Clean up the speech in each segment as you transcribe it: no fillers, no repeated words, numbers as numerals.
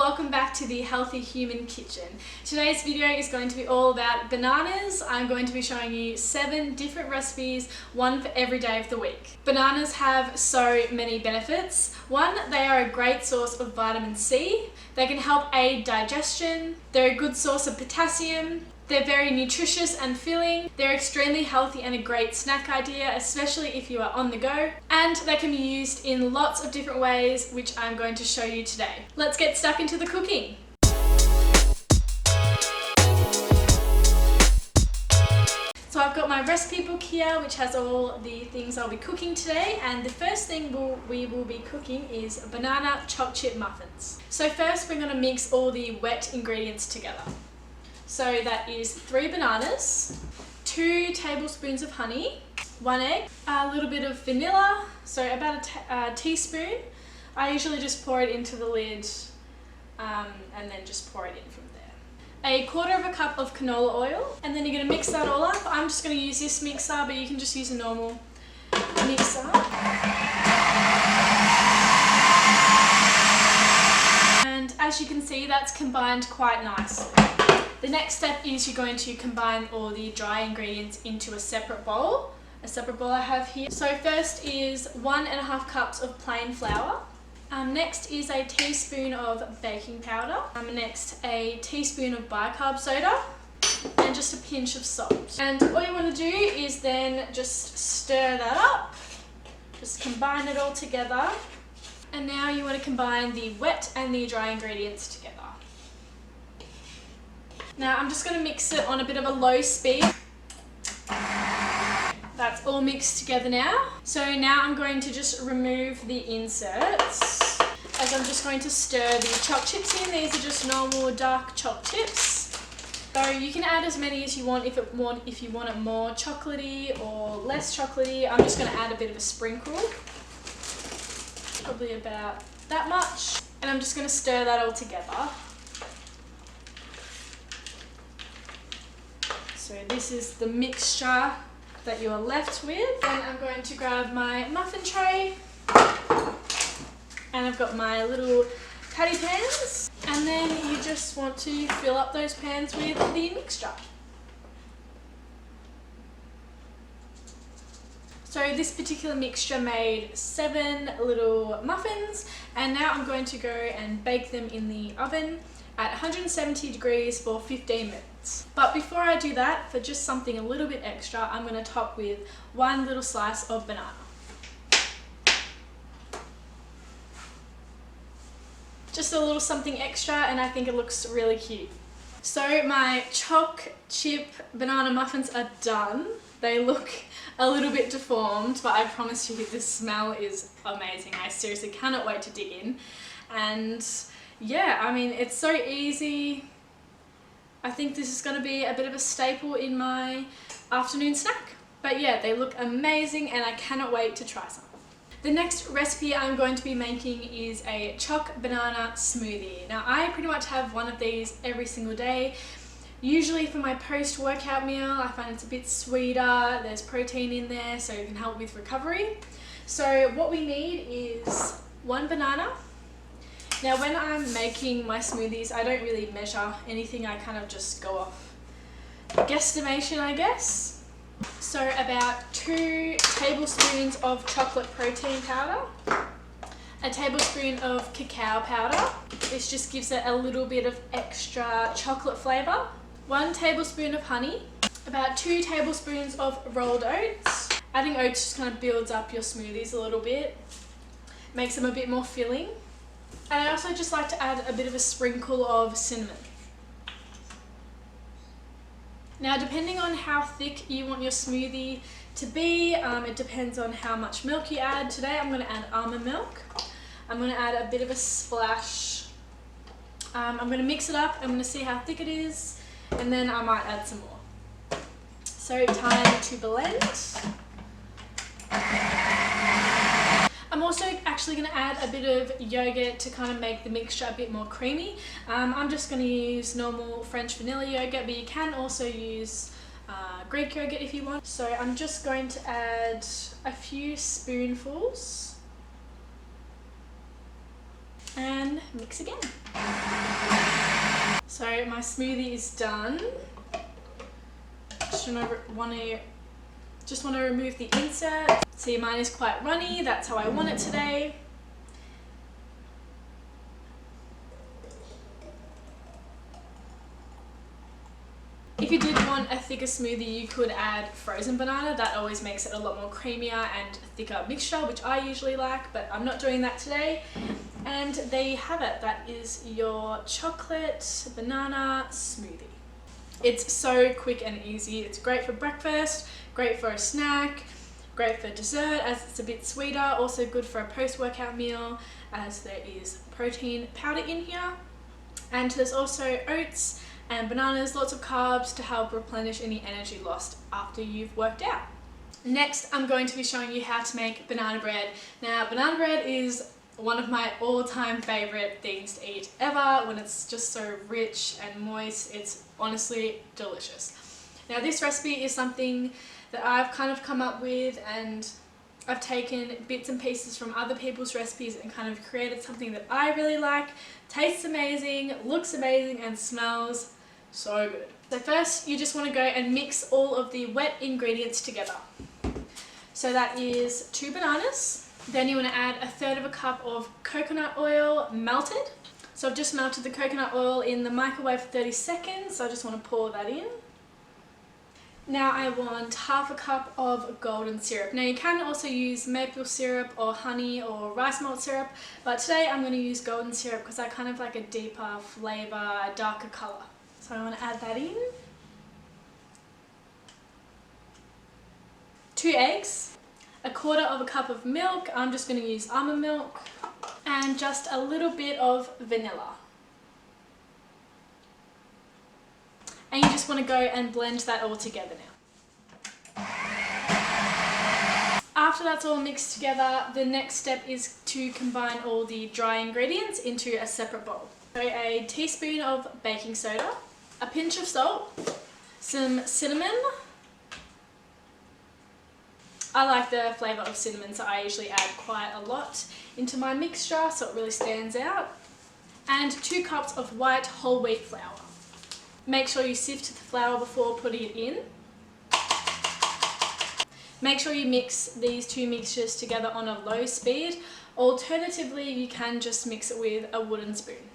welcome back to the Healthy Human Kitchen. Today's video is going to be all about bananas. I'm going to be showing you 7 different recipes, one for every day of the week. Bananas have so many benefits. One, they are a great source of vitamin C. They can help aid digestion. They're a good source of potassium. They're very nutritious and filling. They're extremely healthy and a great snack idea, especially if you are on the go. And they can be used in lots of different ways, which I'm going to show you today. Let's get stuck into the cooking. So I've got my recipe book here, which has all the things I'll be cooking today. And the first thing we will be cooking is banana choc chip muffins. So first we're going to mix all the wet ingredients together. So that is 3 bananas, 2 tablespoons of honey, 1 egg, a little bit of vanilla, so about a teaspoon. I usually just pour it into the lid and then just pour it in from there. 1/4 cup of canola oil, and then you're going to mix that all up. I'm just going to use this mixer, but you can just use a normal mixer. And as you can see, that's combined quite nicely. The next step is you're going to combine all the dry ingredients into a separate bowl I have here. So first is 1.5 cups of plain flour. Next is a teaspoon of baking powder. Next a teaspoon of bicarb soda and just a pinch of salt. And all you want to do is then just stir that up. Just combine it all together. And now you want to combine the wet and the dry ingredients together. Now I'm just going to mix it on a bit of a low speed. That's all mixed together now. So now I'm going to just remove the inserts as I'm just going to stir the choc chips in. These are just normal dark choc chips. So you can add as many as you want if you want it more chocolatey or less chocolatey. I'm just going to add a bit of a sprinkle. Probably about that much. And I'm just going to stir that all together. So this is the mixture that you are left with. Then I'm going to grab my muffin tray, and I've got my little patty pans, and then you just want to fill up those pans with the mixture. So this particular mixture made 7 little muffins, and now I'm going to go and bake them in the oven at 170 degrees for 15 minutes. But before I do that, for just something a little bit extra, I'm going to top with 1 little slice of banana. Just a little something extra, and I think it looks really cute. So my choc chip banana muffins are done. They look a little bit deformed, but I promise you the smell is amazing. I seriously cannot wait to dig in. And yeah, I mean, it's so easy. I think this is going to be a bit of a staple in my afternoon snack. But yeah, they look amazing and I cannot wait to try some. The next recipe I'm going to be making is a choc banana smoothie. Now I pretty much have one of these every single day. Usually for my post-workout meal, I find it's a bit sweeter, there's protein in there, so it can help with recovery. So what we need is 1 banana. Now when I'm making my smoothies, I don't really measure anything, I kind of just go off guesstimation, I guess. So about 2 tablespoons of chocolate protein powder, a tablespoon of cacao powder. This just gives it a little bit of extra chocolate flavour. 1 tablespoon of honey, about 2 tablespoons of rolled oats. Adding oats just kind of builds up your smoothies a little bit, makes them a bit more filling. And I also just like to add a bit of a sprinkle of cinnamon. Now depending on how thick you want your smoothie to be, it depends on how much milk you add. Today I'm going to add almond milk. I'm going to add a bit of a splash. I'm going to mix it up, I'm going to see how thick it is, and then I might add some more. So time to blend. I'm also actually going to add a bit of yogurt to kind of make the mixture a bit more creamy. I'm just going to use normal French vanilla yogurt, but you can also use Greek yogurt if you want. So I'm just going to add a few spoonfuls and mix again. So my smoothie is done. Just want to remove the insert. See, mine is quite runny. That's how I want it today. If you did want a thicker smoothie, you could add frozen banana. That always makes it a lot more creamier and thicker mixture, which I usually like, but I'm not doing that today. And there you have it. That is your chocolate banana smoothie. It's so quick and easy. It's great for breakfast, great for a snack, great for dessert as it's a bit sweeter. Also good for a post-workout meal as there is protein powder in here. And there's also oats and bananas, lots of carbs to help replenish any energy lost after you've worked out. Next, I'm going to be showing you how to make banana bread. Now, banana bread is one of my all-time favorite things to eat ever. When it's just so rich and moist, it's honestly delicious. Now, this recipe is something that I've kind of come up with, and I've taken bits and pieces from other people's recipes and kind of created something that I really like. Tastes amazing, looks amazing, and smells so good. So first, you just want to go and mix all of the wet ingredients together. So that is 2 bananas. Then you want to add 1/3 cup of coconut oil melted. So I've just melted the coconut oil in the microwave for 30 seconds. So I just want to pour that in. Now I want 1/2 cup of golden syrup. Now you can also use maple syrup or honey or rice malt syrup, but today I'm going to use golden syrup because I kind of like a deeper flavour, a darker colour. So I want to add that in. 2 eggs, 1/4 cup of milk. I'm just going to use almond milk, and just a little bit of vanilla. And you just want to go and blend that all together now. After that's all mixed together, the next step is to combine all the dry ingredients into a separate bowl. So a teaspoon of baking soda, a pinch of salt, some cinnamon. I like the flavour of cinnamon, so I usually add quite a lot into my mixture so it really stands out. And 2 cups of white whole wheat flour. Make sure you sift the flour before putting it in. Make sure you mix these 2 mixtures together on a low speed. Alternatively, you can just mix it with a wooden spoon.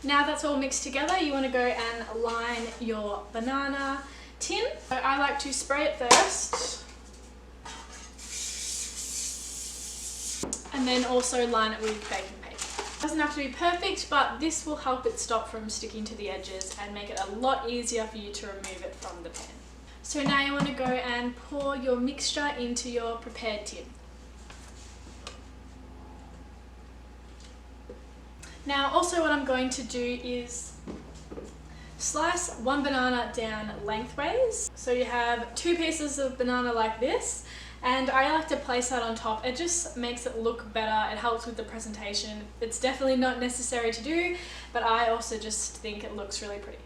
Now that's all mixed together, you want to go and line your banana tin. So I like to spray it first, and then also line it with baking paper. It doesn't have to be perfect, but this will help it stop from sticking to the edges and make it a lot easier for you to remove it from the pan. So now you want to go and pour your mixture into your prepared tin. Now also what I'm going to do is slice 1 banana down lengthways. So you have 2 pieces of banana like this, and I like to place that on top. It just makes it look better, it helps with the presentation. It's definitely not necessary to do, but I also just think it looks really pretty.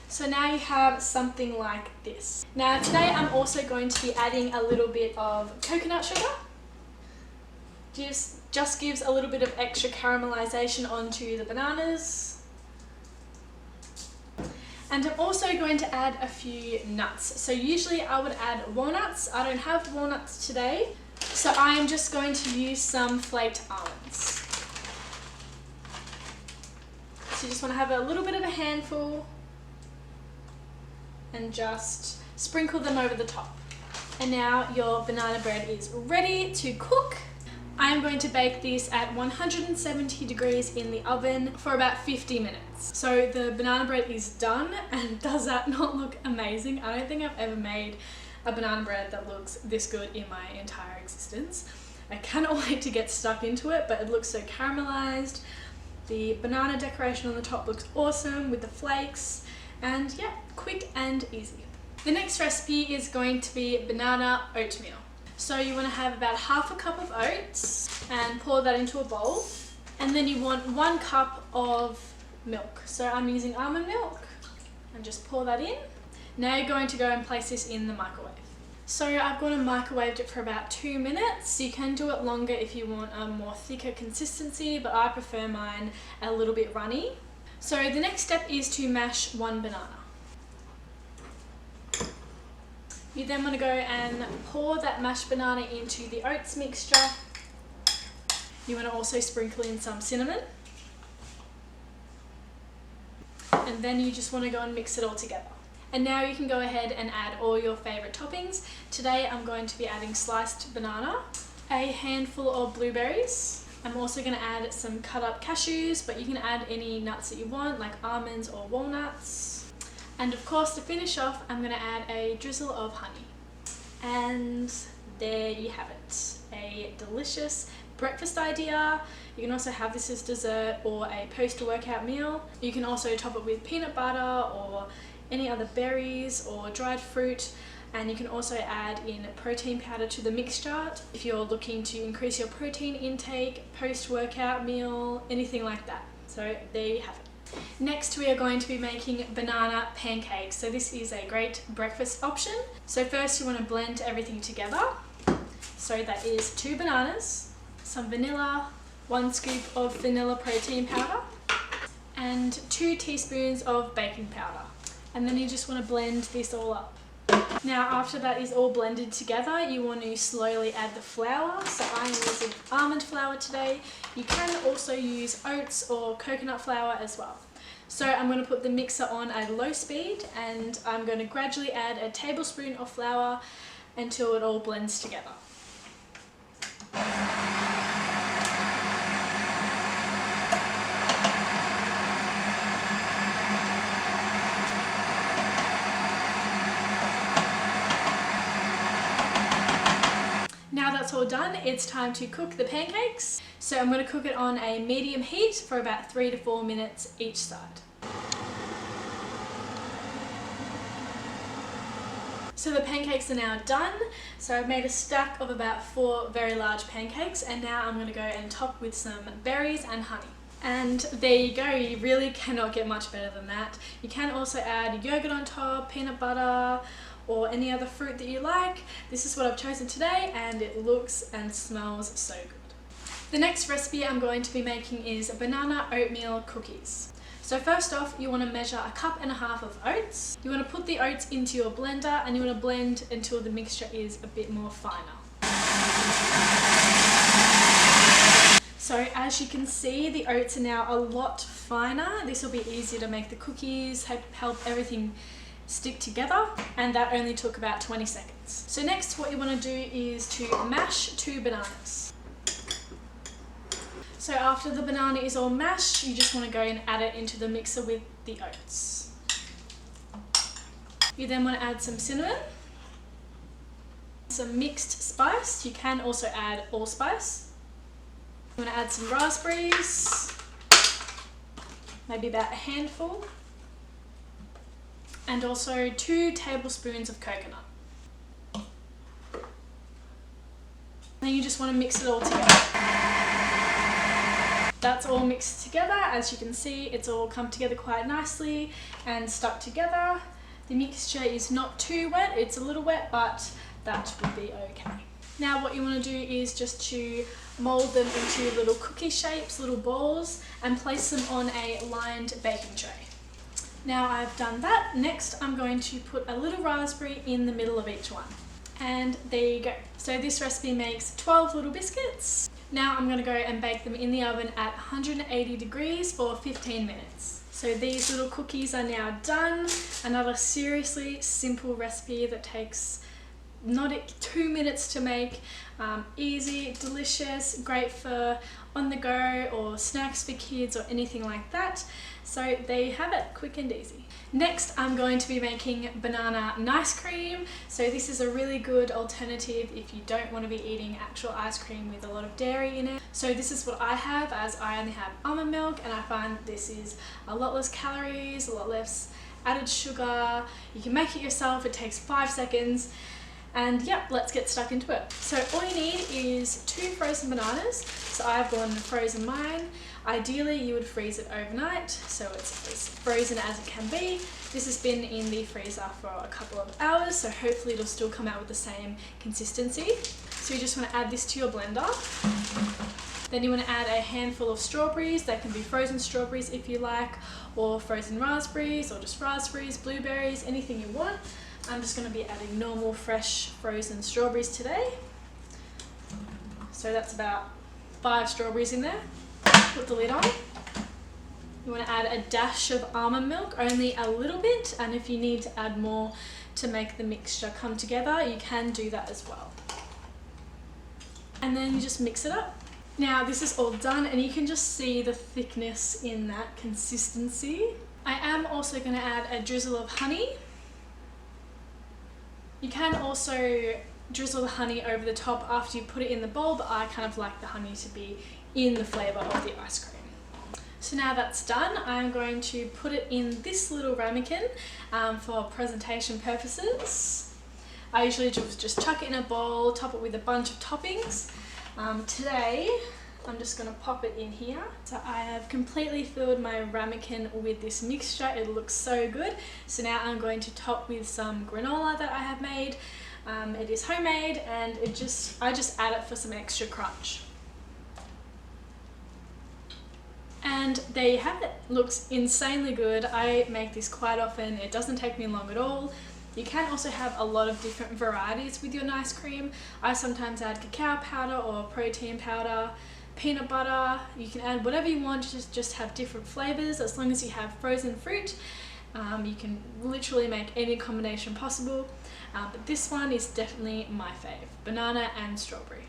So now you have something like this. Now today I'm also going to be adding a little bit of coconut sugar. Just gives a little bit of extra caramelization onto the bananas. And I'm also going to add a few nuts. So usually I would add walnuts. I don't have walnuts today, so I am just going to use some flaked almonds. So you just want to have a little bit of a handful and just sprinkle them over the top. And now your banana bread is ready to cook. I am going to bake this at 170 degrees in the oven for about 50 minutes. So the banana bread is done, and does that not look amazing? I don't think I've ever made a banana bread that looks this good in my entire existence. I cannot wait to get stuck into it, but it looks so caramelized. The banana decoration on the top looks awesome with the flakes, and yeah, quick and easy. The next recipe is going to be banana oatmeal. So you want to have about 1/2 cup of oats and pour that into a bowl. And then you want 1 cup of milk. So I'm using almond milk, and just pour that in. Now you're going to go and place this in the microwave. So I've gone and microwaved it for about 2 minutes. You can do it longer if you want a more thicker consistency, but I prefer mine a little bit runny. So the next step is to mash 1 banana. You then want to go and pour that mashed banana into the oats mixture. You want to also sprinkle in some cinnamon. And then you just want to go and mix it all together. And now you can go ahead and add all your favourite toppings. Today I'm going to be adding sliced banana, a handful of blueberries. I'm also going to add some cut up cashews, but you can add any nuts that you want, like almonds or walnuts. And of course, to finish off, I'm going to add a drizzle of honey. And there you have it, a delicious breakfast idea. You can also have this as dessert or a post-workout meal. You can also top it with peanut butter or any other berries or dried fruit, and you can also add in protein powder to the mixture if you're looking to increase your protein intake, post-workout meal, anything like that. So there you have it. Next we are going to be making banana pancakes. So this is a great breakfast option. So first you want to blend everything together. So that is 2 bananas, some vanilla, 1 scoop of vanilla protein powder, and 2 teaspoons of baking powder. And then you just want to blend this all up. Now after that is all blended together, you want to slowly add the flour. So I'm using almond flour today. You can also use oats or coconut flour as well. So I'm going to put the mixer on at low speed and I'm going to gradually add a tablespoon of flour until it all blends together. Now that's all done, it's time to cook the pancakes. So I'm going to cook it on a medium heat for about 3 to 4 minutes each side. So the pancakes are now done. So I've made a stack of about 4 very large pancakes, and now I'm going to go and top with some berries and honey. And there you go, you really cannot get much better than that. You can also add yogurt on top, peanut butter, or any other fruit that you like. This is what I've chosen today and it looks and smells so good. The next recipe I'm going to be making is banana oatmeal cookies. So first off, you want to measure 1.5 cups of oats. You want to put the oats into your blender and you want to blend until the mixture is a bit more finer. So as you can see, the oats are now a lot finer. This will be easier to make the cookies, help everything stick together, and that only took about 20 seconds. So next what you want to do is to mash 2 bananas. So after the banana is all mashed, you just want to go and add it into the mixer with the oats. You then want to add some cinnamon, some mixed spice. You can also add allspice. You want to add some raspberries, maybe about a handful, and also 2 tablespoons of coconut. Then you just want to mix it all together. That's all mixed together. As you can see, it's all come together quite nicely and stuck together. The mixture is not too wet, it's a little wet, but that would be okay. Now what you want to do is just to mould them into little cookie shapes, little balls, and place them on a lined baking tray. Now I've done that. Next I'm going to put a little raspberry in the middle of each one. And there you go. So this recipe makes 12 little biscuits. Now I'm going to go and bake them in the oven at 180 degrees for 15 minutes. So these little cookies are now done. Another seriously simple recipe that takes not 2 minutes to make. Easy, delicious, great for on the go or snacks for kids or anything like that. So there you have it, quick and easy. Next I'm going to be making banana nice cream. So this is a really good alternative if you don't want to be eating actual ice cream with a lot of dairy in it. So this is what I have, as I only have almond milk, and I find this is a lot less calories, a lot less added sugar. You can make it yourself, it takes 5 seconds. And yeah, let's get stuck into it. So all you need is 2 frozen bananas. So I've gone and frozen mine. Ideally you would freeze it overnight so it's as frozen as it can be. This has been in the freezer for a couple of hours, so hopefully it'll still come out with the same consistency. So you just want to add this to your blender. Then you want to add a handful of strawberries. They can be frozen strawberries if you like, or frozen raspberries, or just raspberries, blueberries, anything you want. I'm just going to be adding normal fresh frozen strawberries today. So that's about 5 strawberries in there. Put the lid on. You want to add a dash of almond milk, only a little bit, and if you need to add more to make the mixture come together, you can do that as well. And then you just mix it up. Now this is all done and you can just see the thickness in that consistency. I am also going to add a drizzle of honey. You can also drizzle the honey over the top after you put it in the bowl, but I kind of like the honey to be in the flavour of the ice cream. So now that's done, I'm going to put it in this little ramekin for presentation purposes. I usually just chuck it in a bowl, top it with a bunch of toppings. Today I'm just going to pop it in here. So I have completely filled my ramekin with this mixture. It looks so good. So now I'm going to top with some granola that I have made. It is homemade and I just add it for some extra crunch. And there you have it. Looks insanely good. I make this quite often. It doesn't take me long at all. You can also have a lot of different varieties with your ice cream. I sometimes add cacao powder or protein powder, peanut butter. You can add whatever you want, just have different flavors. As long as you have frozen fruit, you can literally make any combination possible. But this one is definitely my fave, banana and strawberry.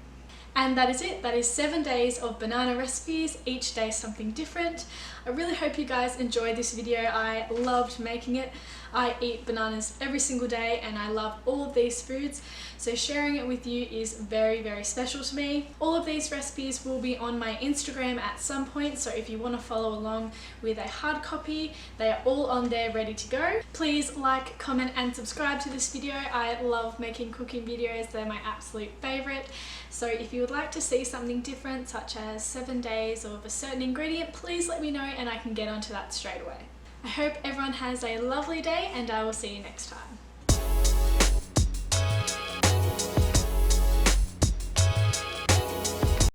And that is it. That is 7 days of banana recipes, each day something different. I really hope you guys enjoyed this video. I loved making it. I eat bananas every single day and I love all of these foods, so sharing it with you is very, very special to me. All of these recipes will be on my Instagram at some point, so if you want to follow along with a hard copy, they are all on there ready to go. Please like, comment and subscribe to this video. I love making cooking videos. They're my absolute favorite. So if you would like to see something different, such as 7 days of a certain ingredient, please let me know and I can get onto that straight away. I hope everyone has a lovely day and I will see you next time.